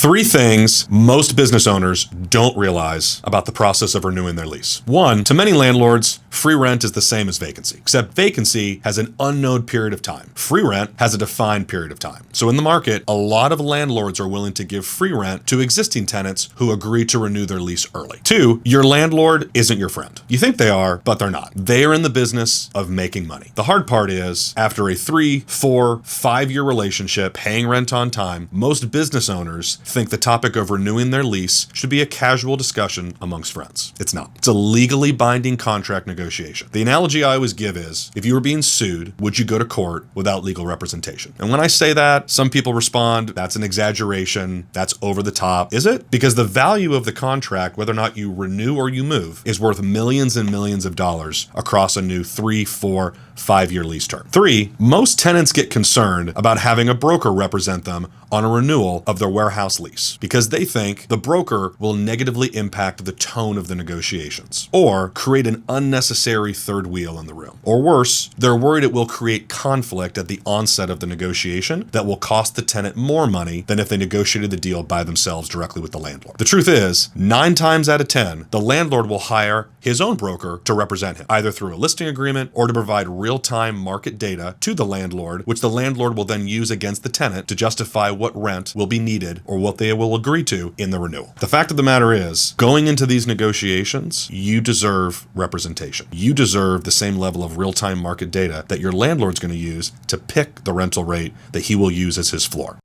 Three things most business owners don't realize about the process of renewing their lease. One, to many landlords, free rent is the same as vacancy, except vacancy has an unknown period of time. Free rent has a defined period of time. So in the market, a lot of landlords are willing to give free rent to existing tenants who agree to renew their lease early. Two, your landlord isn't your friend. You think they are, but they're not. They are in the business of making money. The hard part is, after a 3, 4, 5-year relationship, paying rent on time, most business owners think the topic of renewing their lease should be a casual discussion amongst friends. It's not. It's a legally binding contract negotiation. The analogy I always give is, if you were being sued, would you go to court without legal representation? And when I say that, some people respond, that's an exaggeration, that's over the top. Is it? Because the value of the contract, whether or not you renew or you move, is worth millions and millions of dollars across a new 3, 4, 5-year lease term. 3, most tenants get concerned about having a broker represent them on a renewal of their warehouse lease because they think the broker will negatively impact the tone of the negotiations or create an unnecessary third wheel in the room. Or worse, they're worried it will create conflict at the onset of the negotiation that will cost the tenant more money than if they negotiated the deal by themselves directly with the landlord. The truth is, 9 times out of 10, the landlord will hire his own broker to represent him, either through a listing agreement or to provide real-time market data to the landlord, which the landlord will then use against the tenant to justify what rent will be needed or what they will agree to in the renewal. The fact of the matter is, going into these negotiations, you deserve representation. You deserve the same level of real-time market data that your landlord's going to use to pick the rental rate that he will use as his floor.